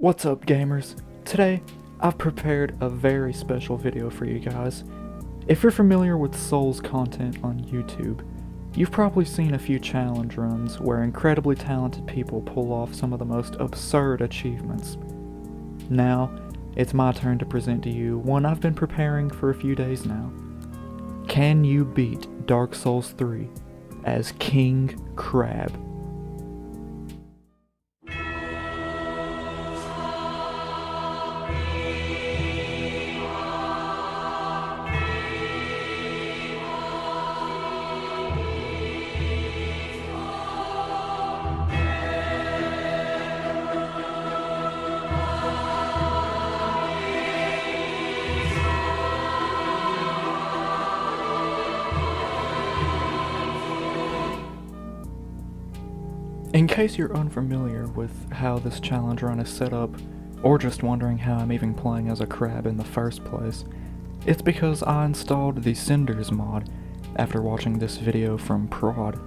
What's up, gamers? Today, I've prepared a very special video for you guys. If you're familiar with Souls content on YouTube, you've probably seen a few challenge runs where incredibly talented people pull off some of the most absurd achievements. Now, it's my turn to present to you one I've been preparing for a few days now. Can you beat Dark Souls 3 as King Crab? In case you're unfamiliar with how this challenge run is set up, or just wondering how I'm even playing as a crab in the first place, it's because I installed the CINDER mod after watching this video from Prod.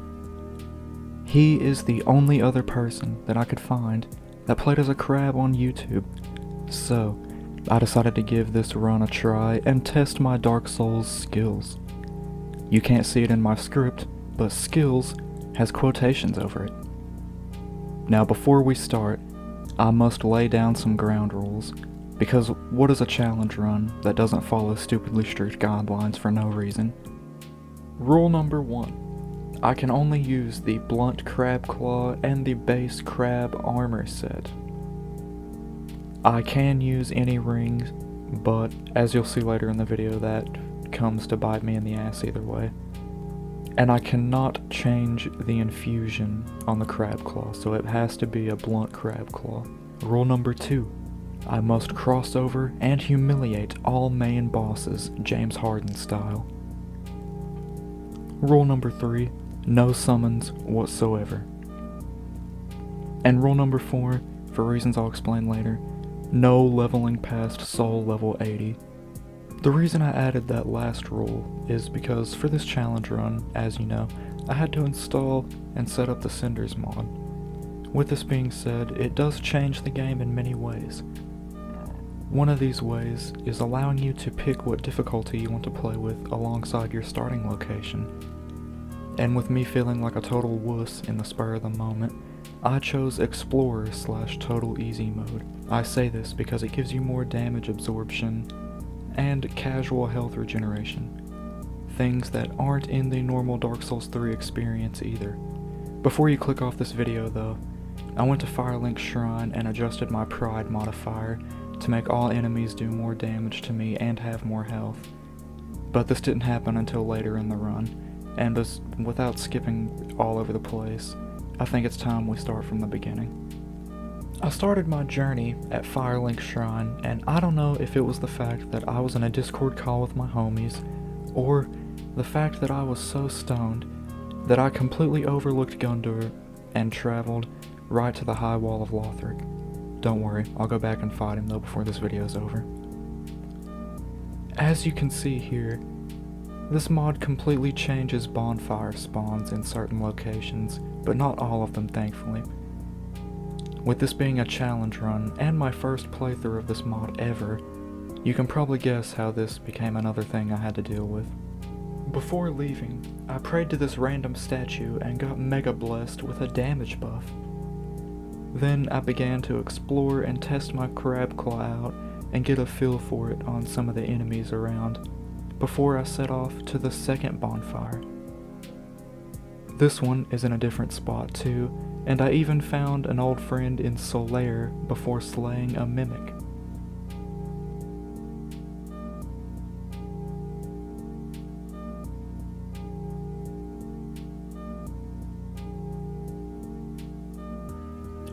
He is the only other person that I could find that played as a crab on YouTube, so I decided to give this run a try and test my Dark Souls skills. You can't see it in my script, but skills has quotations over it. Now before we start, I must lay down some ground rules, because what is a challenge run that doesn't follow stupidly strict guidelines for no reason? Rule number 1. I can only use the blunt crab claw and the base crab armor set. I can use any rings, but as you'll see later in the video, that comes to bite me in the ass either way. And I cannot change the infusion on the crab claw, so it has to be a blunt crab claw. Rule number 2. I must cross over and humiliate all main bosses, James Harden style. Rule number 3. No summons whatsoever. And rule number 4, for reasons I'll explain later, no leveling past soul level 80. The reason I added that last rule is because for this challenge run, as you know, I had to install and set up the CINDER's mod. With this being said, it does change the game in many ways. One of these ways is allowing you to pick what difficulty you want to play with alongside your starting location. And with me feeling like a total wuss in the spur of the moment, I chose Explorer / Total Easy mode. I say this because it gives you more damage absorption and casual health regeneration, things that aren't in the normal Dark Souls 3 experience either. Before you click off this video though, I went to Firelink Shrine and adjusted my Pride modifier to make all enemies do more damage to me and have more health. But this didn't happen until later in the run, and without skipping all over the place, I think it's time we start from the beginning. I started my journey at Firelink Shrine, and I don't know if it was the fact that I was in a Discord call with my homies, or the fact that I was so stoned that I completely overlooked Gundur and traveled right to the high wall of Lothric. Don't worry, I'll go back and fight him though before this video is over. As you can see here, this mod completely changes bonfire spawns in certain locations, but not all of them thankfully. With this being a challenge run, and my first playthrough of this mod ever, you can probably guess how this became another thing I had to deal with. Before leaving, I prayed to this random statue and got mega blessed with a damage buff. Then I began to explore and test my crab claw out and get a feel for it on some of the enemies around, before I set off to the second bonfire. This one is in a different spot too, and I even found an old friend in Solaire before slaying a mimic.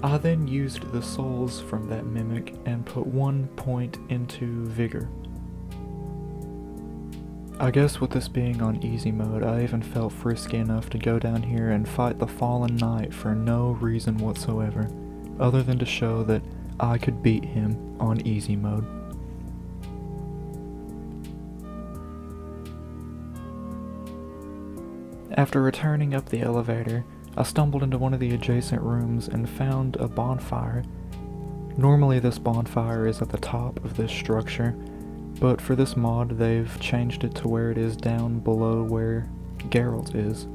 I then used the souls from that mimic and put 1 point into vigor. I guess with this being on easy mode, I even felt frisky enough to go down here and fight the Fallen Knight for no reason whatsoever, other than to show that I could beat him on easy mode. After returning up the elevator, I stumbled into one of the adjacent rooms and found a bonfire, Normally this bonfire is at the top of this structure, but for this mod they've changed it to where it is down below where Geralt is.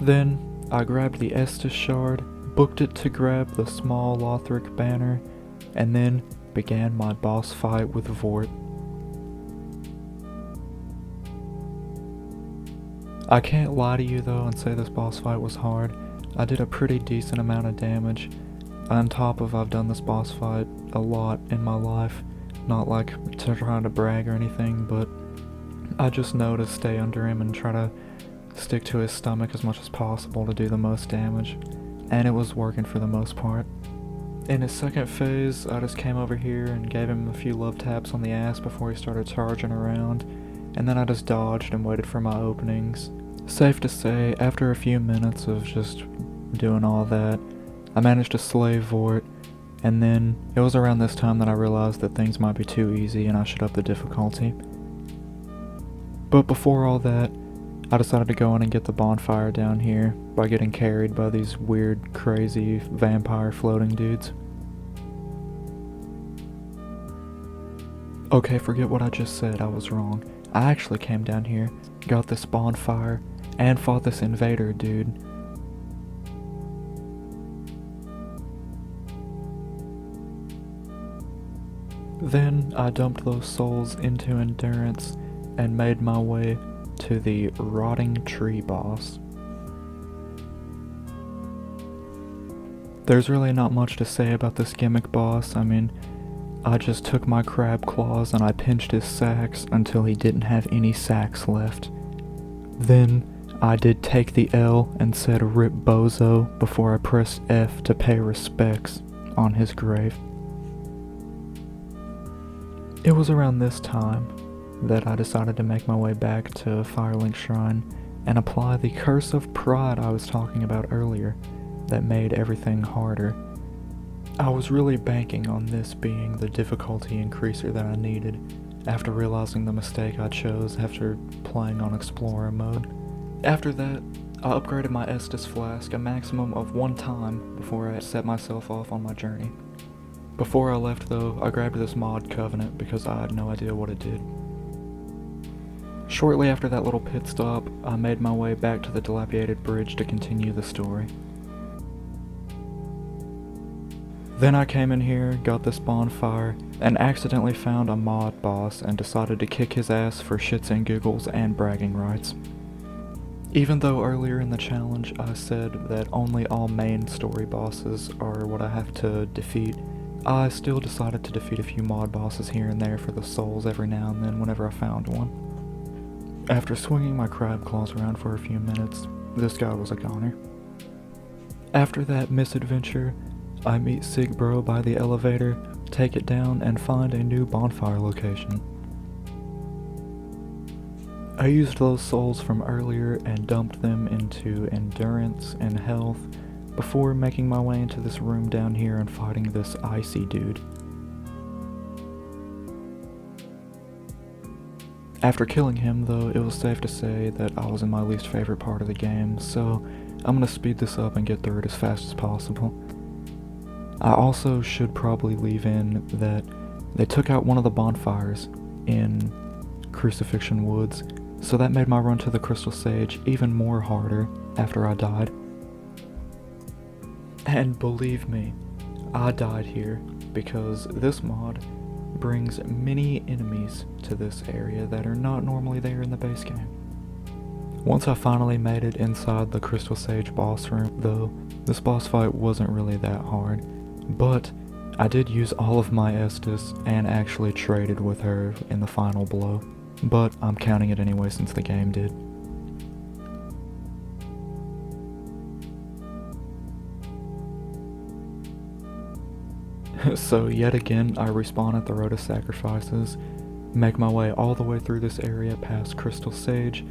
Then I grabbed the Estus shard, booked it to grab the small Lothric banner, and then began my boss fight with Vort. I can't lie to you though and say this boss fight was hard. I did a pretty decent amount of damage. On top of I've done this boss fight a lot in my life. Not like trying to brag or anything, but I just know to stay under him and try to stick to his stomach as much as possible to do the most damage. And it was working for the most part. In his second phase, I just came over here and gave him a few love taps on the ass before he started charging around, and then I just dodged and waited for my openings. Safe to say, after a few minutes of just doing all that, I managed to slay Vort, and then it was around this time that I realized that things might be too easy and I should up the difficulty. But before all that, I decided to go in and get the bonfire down here by getting carried by these weird, crazy vampire floating dudes. Okay, forget what I just said, I was wrong. I actually came down here, got this bonfire, and fought this invader dude. Then I dumped those souls into endurance and made my way to the rotting tree boss. There's really not much to say about this gimmick boss. I mean, I just took my crab claws and I pinched his sacks until he didn't have any sacks left. Then I did take the L and said "Rip Bozo" before I pressed F to pay respects on his grave. It was around this time that I decided to make my way back to Firelink Shrine and apply the Curse of Pride I was talking about earlier that made everything harder. I was really banking on this being the difficulty increaser that I needed after realizing the mistake I chose after playing on Explorer mode. After that, I upgraded my Estus Flask a maximum of 1 time before I set myself off on my journey. Before I left though, I grabbed this mod Covenant because I had no idea what it did. Shortly after that little pit stop, I made my way back to the dilapidated bridge to continue the story. Then I came in here, got this bonfire, and accidentally found a mod boss and decided to kick his ass for shits and giggles and bragging rights. Even though earlier in the challenge I said that only all main story bosses are what I have to defeat, I still decided to defeat a few mod bosses here and there for the souls every now and then whenever I found one. After swinging my crab claws around for a few minutes, this guy was a goner. After that misadventure, I meet Sigbro by the elevator, take it down, and find a new bonfire location. I used those souls from earlier and dumped them into endurance and health before making my way into this room down here and fighting this icy dude. After killing him though, it was safe to say that I was in my least favorite part of the game, so I'm gonna speed this up and get through it as fast as possible. I also should probably leave in that they took out one of the bonfires in Crucifixion Woods, so that made my run to the Crystal Sage even more harder after I died. And believe me, I died here because this mod brings many enemies to this area that are not normally there in the base game. Once I finally made it inside the Crystal Sage boss room though, this boss fight wasn't really that hard, but I did use all of my Estus and actually traded with her in the final blow, but I'm counting it anyway since the game did. So yet again, I respawn at the Road of Sacrifices, make my way all the way through this area past Crystal Sage,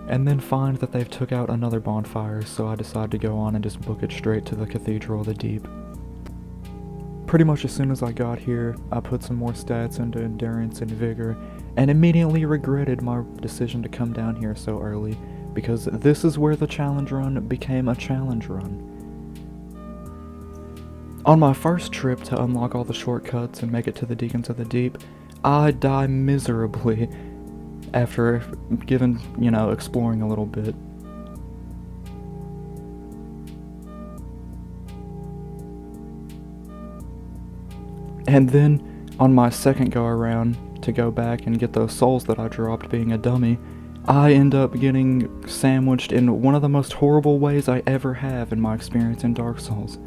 and then find that they've took out another bonfire, so I decide to go on and just book it straight to the Cathedral of the Deep. Pretty much as soon as I got here, I put some more stats into endurance and vigor, and immediately regretted my decision to come down here so early, because this is where the challenge run became a challenge run. On my first trip to unlock all the shortcuts and make it to the Deacons of the Deep, I die miserably after exploring a little bit. And then, on my second go around to go back and get those souls that I dropped being a dummy, I end up getting sandwiched in one of the most horrible ways I ever have in my experience in Dark Souls.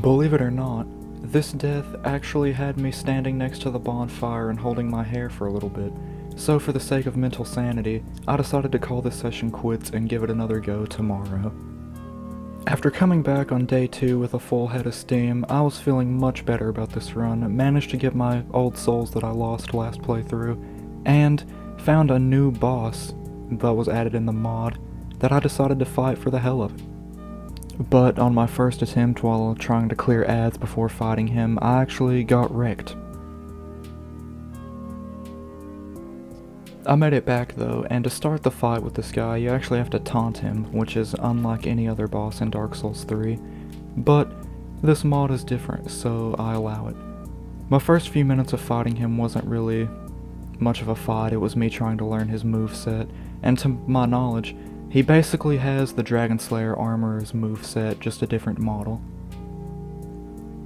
Believe it or not, this death actually had me standing next to the bonfire and holding my hair for a little bit, so for the sake of mental sanity, I decided to call this session quits and give it another go tomorrow. After coming back on day 2 with a full head of steam, I was feeling much better about this run, managed to get my old souls that I lost last playthrough, and found a new boss that was added in the mod that I decided to fight for the hell of it. But on my first attempt while trying to clear ads before fighting him, I actually got wrecked. I made it back though, and to start the fight with this guy, you actually have to taunt him, which is unlike any other boss in Dark Souls 3. But this mod is different, so I allow it. My first few minutes of fighting him wasn't really much of a fight, it was me trying to learn his moveset, and to my knowledge, he basically has the Dragon Slayer armor's moveset, just a different model.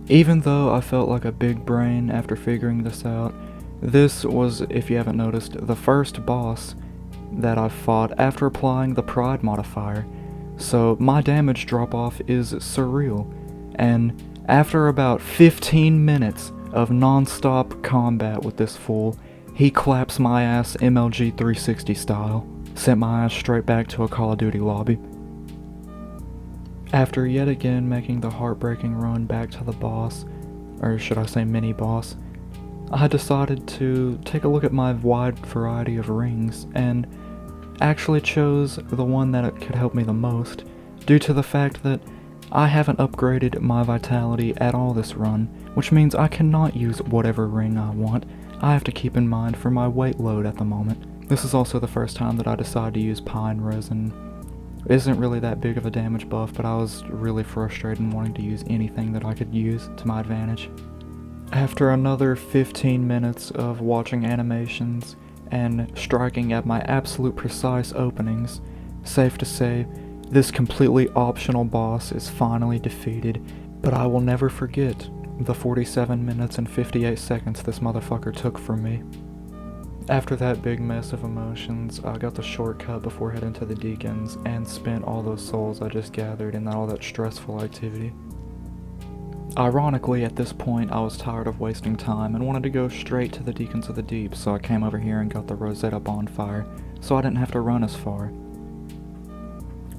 Even though I felt like a big brain after figuring this out, this was, if you haven't noticed, the first boss that I've fought after applying the Pride modifier, so my damage drop-off is surreal, and after about 15 minutes of non-stop combat with this fool, he claps my ass MLG 360 style, sent my ass straight back to a Call of Duty lobby. After yet again making the heartbreaking run back to the boss, or should I say mini-boss, I decided to take a look at my wide variety of rings, and actually chose the one that could help me the most, due to the fact that I haven't upgraded my vitality at all this run, which means I cannot use whatever ring I want. I have to keep in mind for my weight load at the moment. This is also the first time that I decided to use pine resin. It isn't really that big of a damage buff, but I was really frustrated and wanting to use anything that I could use to my advantage. After another 15 minutes of watching animations and striking at my absolute precise openings, safe to say, this completely optional boss is finally defeated, but I will never forget the 47 minutes and 58 seconds this motherfucker took from me. After that big mess of emotions, I got the shortcut before heading to the Deacons and spent all those souls I just gathered in all that stressful activity. Ironically, at this point, I was tired of wasting time and wanted to go straight to the Deacons of the Deep, so I came over here and got the Rosetta bonfire, so I didn't have to run as far.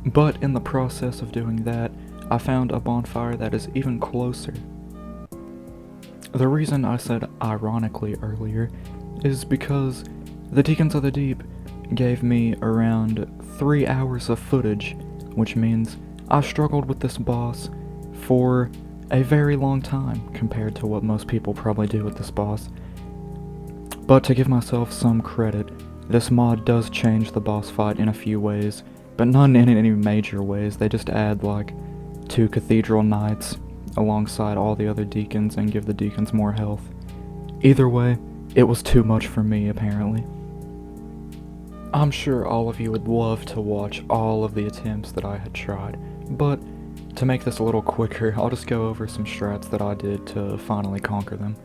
But in the process of doing that, I found a bonfire that is even closer. The reason I said ironically earlier is because the Deacons of the Deep gave me around 3 hours of footage, which means I struggled with this boss for a very long time compared to what most people probably do with this boss. But to give myself some credit, this mod does change the boss fight in a few ways, but none in any major ways. They just add like 2 cathedral knights alongside all the other deacons and give the deacons more health. Either way, it was too much for me apparently. I'm sure all of you would love to watch all of the attempts that I had tried, but to make this a little quicker, I'll just go over some strats that I did to finally conquer them.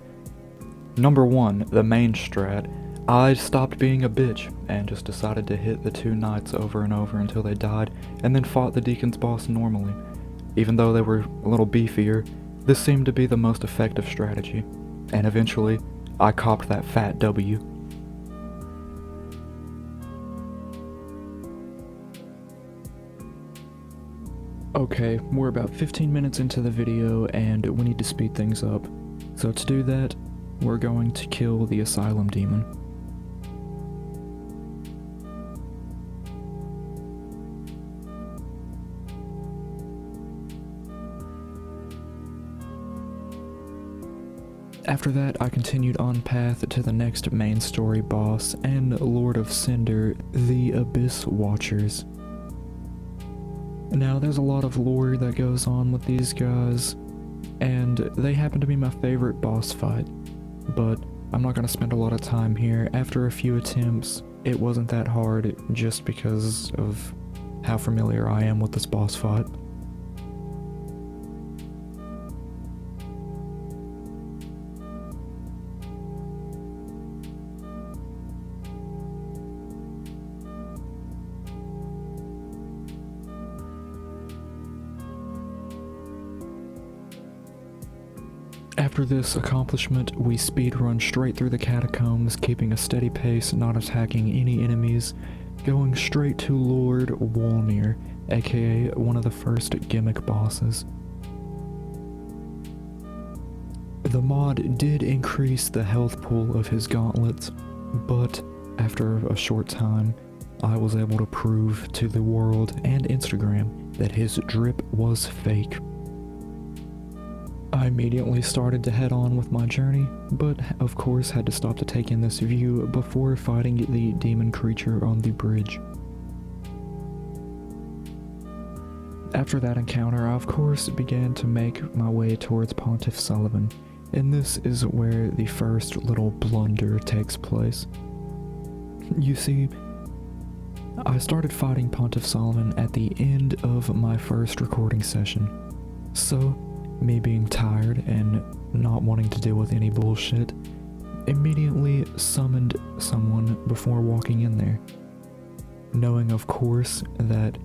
Number 1, the main strat, I stopped being a bitch and just decided to hit the 2 knights over and over until they died, and then fought the Deacon's boss normally. Even though they were a little beefier, this seemed to be the most effective strategy, and eventually, I copped that fat W. Okay, we're about 15 minutes into the video and we need to speed things up. So to do that, we're going to kill the Asylum Demon. After that, I continued on path to the next main story boss and Lord of Cinder, the Abyss Watchers. Now, there's a lot of lore that goes on with these guys, and they happen to be my favorite boss fight, but I'm not going to spend a lot of time here. After a few attempts, it wasn't that hard just because of how familiar I am with this boss fight. After this accomplishment, we speedrun straight through the catacombs, keeping a steady pace, not attacking any enemies, going straight to Lord Wolnir, aka one of the first gimmick bosses. The mod did increase the health pool of his gauntlets, but after a short time, I was able to prove to the world and Instagram that his drip was fake. I immediately started to head on with my journey, but of course had to stop to take in this view before fighting the demon creature on the bridge. After that encounter, I of course began to make my way towards Pontiff Sullivan, and this is where the first little blunder takes place. You see, I started fighting Pontiff Sullivan at the end of my first recording session, so me being tired and not wanting to deal with any bullshit, immediately summoned someone before walking in there. Knowing of course that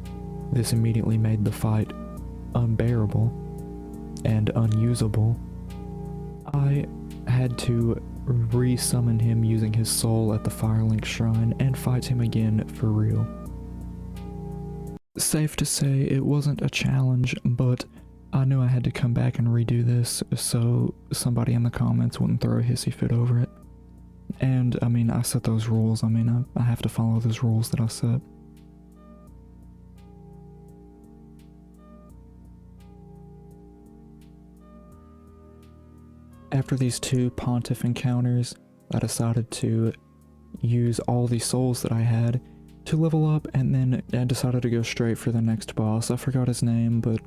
this immediately made the fight unbearable and unusable, I had to re-summon him using his soul at the Firelink Shrine and fight him again for real. Safe to say it wasn't a challenge, but I knew I had to come back and redo this so somebody in the comments wouldn't throw a hissy fit over it. And, I mean, I set those rules. I mean, I have to follow those rules that I set. After these two Pontiff encounters, I decided to use all the souls that I had to level up, and then I decided to go straight for the next boss. I forgot his name, but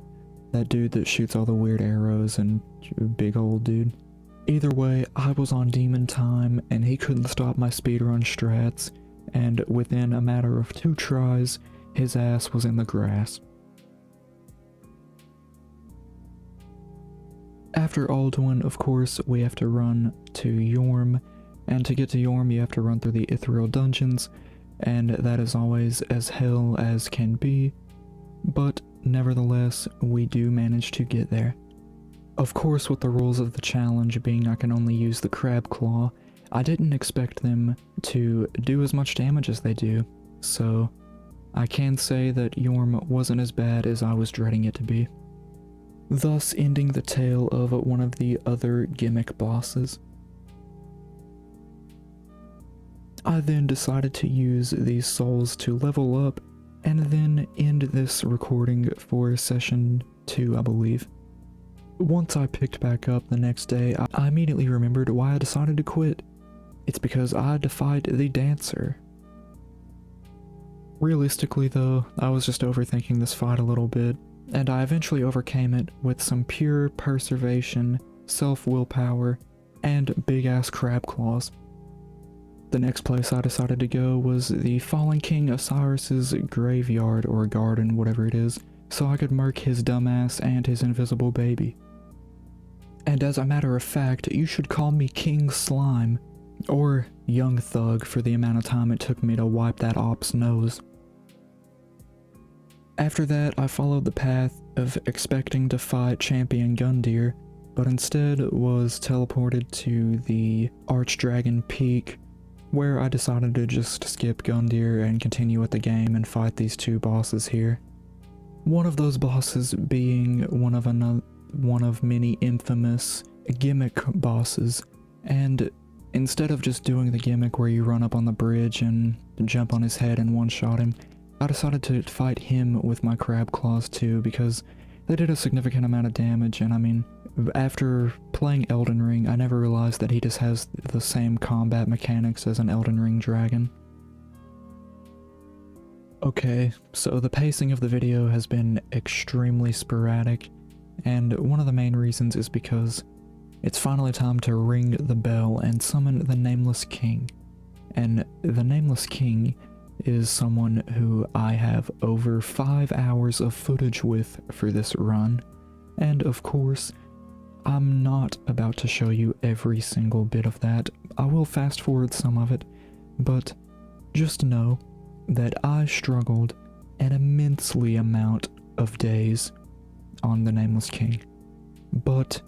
that dude that shoots all the weird arrows and big old dude. Either way, I was on demon time and he couldn't stop my speedrun strats, and within a matter of 2 tries, his ass was in the grass. After Alduin, of course, we have to run to Yorm, and to get to Yorm you have to run through the Ethereal Dungeons, and that is always as hell as can be, but nevertheless, we do manage to get there. Of course, with the rules of the challenge being I can only use the Crab Claw, I didn't expect them to do as much damage as they do, so I can say that Yorm wasn't as bad as I was dreading it to be. Thus ending the tale of one of the other gimmick bosses. I then decided to use these souls to level up and then end this recording for session 2, I believe. Once I picked back up the next day, I immediately remembered why I decided to quit. It's because I had to fight the dancer. Realistically though, I was just overthinking this fight a little bit, and I eventually overcame it with some pure perseveration, self-willpower, and big-ass crab claws. The next place I decided to go was the Fallen King Osiris's graveyard or garden, whatever it is, so I could murk his dumbass and his invisible baby. And as a matter of fact, you should call me King Slime, or Young Thug for the amount of time it took me to wipe that op's nose. After that, I followed the path of expecting to fight Champion Gundyr, but instead was teleported to the Archdragon Peak, where I decided to just skip Gundyr and continue with the game and fight these 2 bosses here. One of those bosses being one of many infamous gimmick bosses, and instead of just doing the gimmick where you run up on the bridge and jump on his head and one-shot him, I decided to fight him with my crab claws too, because they did a significant amount of damage, and I mean, after playing Elden Ring, I never realized that he just has the same combat mechanics as an Elden Ring dragon. Okay, so the pacing of the video has been extremely sporadic, and one of the main reasons is because it's finally time to ring the bell and summon the Nameless King. And the Nameless King is someone who I have over 5 hours of footage with for this run, and of course, I'm not about to show you every single bit of that. I will fast forward some of it, but just know that I struggled an immensely amount of days on the Nameless King. But,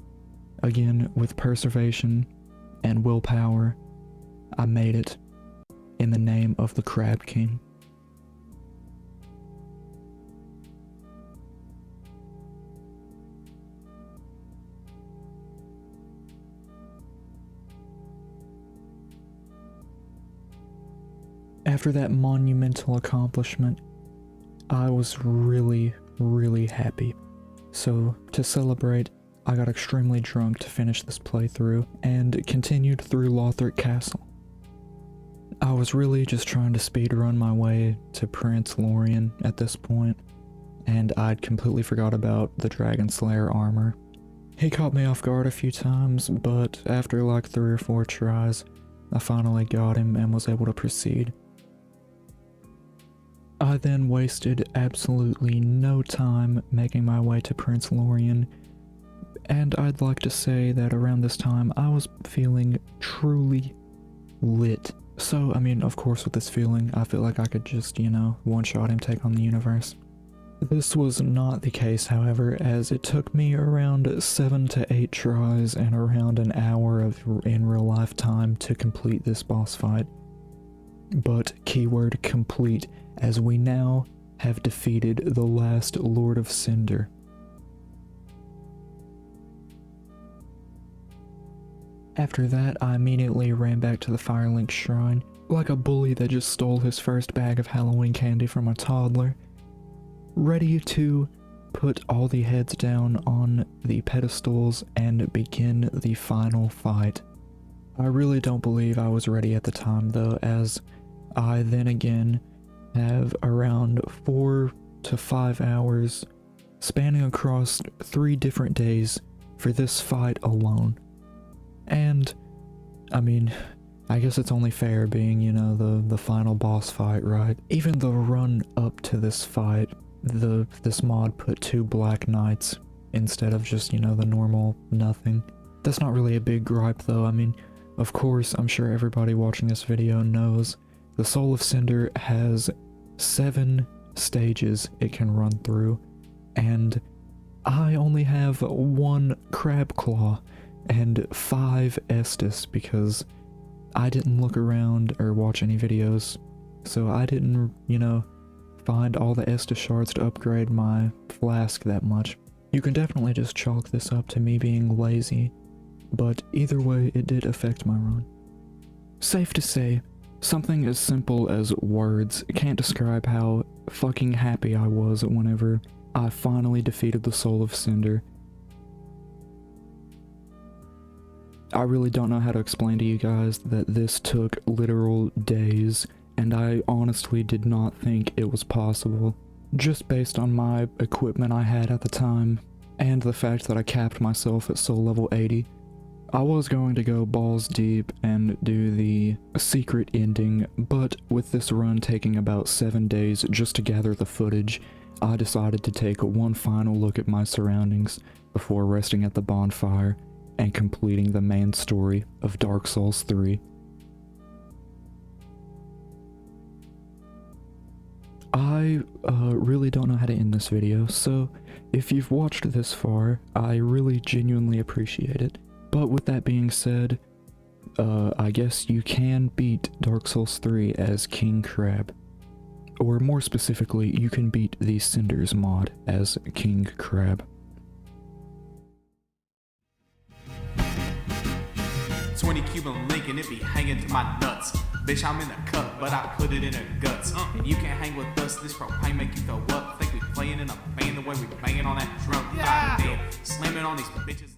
again, with perseveration and willpower, I made it in the name of the Crab King. After that monumental accomplishment, I was really, really happy. So, to celebrate, I got extremely drunk to finish this playthrough, and continued through Lothric Castle. I was really just trying to speedrun my way to Prince Lorien at this point, and I'd completely forgot about the Dragon Slayer armor. He caught me off guard a few times, but after like 3 or 4 tries, I finally got him and was able to proceed. I then wasted absolutely no time making my way to Prince Lorien, and I'd like to say that around this time I was feeling truly lit. So, I mean, of course with this feeling, I feel like I could just, one-shot him, take on the universe. This was not the case, however, as it took me around 7 to 8 tries and around an hour of in real life time to complete this boss fight. But keyword complete, as we now have defeated the last Lord of Cinder. After that, I immediately ran back to the Firelink Shrine, like a bully that just stole his first bag of Halloween candy from a toddler, ready to put all the heads down on the pedestals and begin the final fight. I really don't believe I was ready at the time though, as I then again have around 4 to 5 hours spanning across 3 different days for this fight alone. And, I mean, I guess it's only fair being, the final boss fight, right? Even the run up to this fight, this mod put 2 Black Knights instead of just, the normal nothing. That's not really a big gripe though. I mean, of course, I'm sure everybody watching this video knows the Soul of Cinder has 7 stages it can run through, and I only have 1 Crab Claw and 5 Estus because I didn't look around or watch any videos, so I didn't, find all the Estus shards to upgrade my flask that much. You can definitely just chalk this up to me being lazy, but either way it did affect my run. Safe to say, something as simple as words can't describe how fucking happy I was whenever I finally defeated the Soul of Cinder. I really don't know how to explain to you guys that this took literal days, and I honestly did not think it was possible, just based on my equipment I had at the time, and the fact that I capped myself at soul level 80. I was going to go balls deep and do the secret ending, but with this run taking about 7 days just to gather the footage, I decided to take one final look at my surroundings before resting at the bonfire and completing the main story of Dark Souls 3. I really don't know how to end this video, so if you've watched this far, I really genuinely appreciate it. But with that being said, I guess you can beat Dark Souls 3 as King Crab. Or more specifically, you can beat the Cinders mod as King Crab. 20 Cuban link and it be hanging to my nuts. Bitch, I'm in a cup, but I put it in her guts. And you can't hang with us, this propane make you throw up. Think we playing in a band the way we banging on that drum. Yeah. God damn, slamming on these bitches.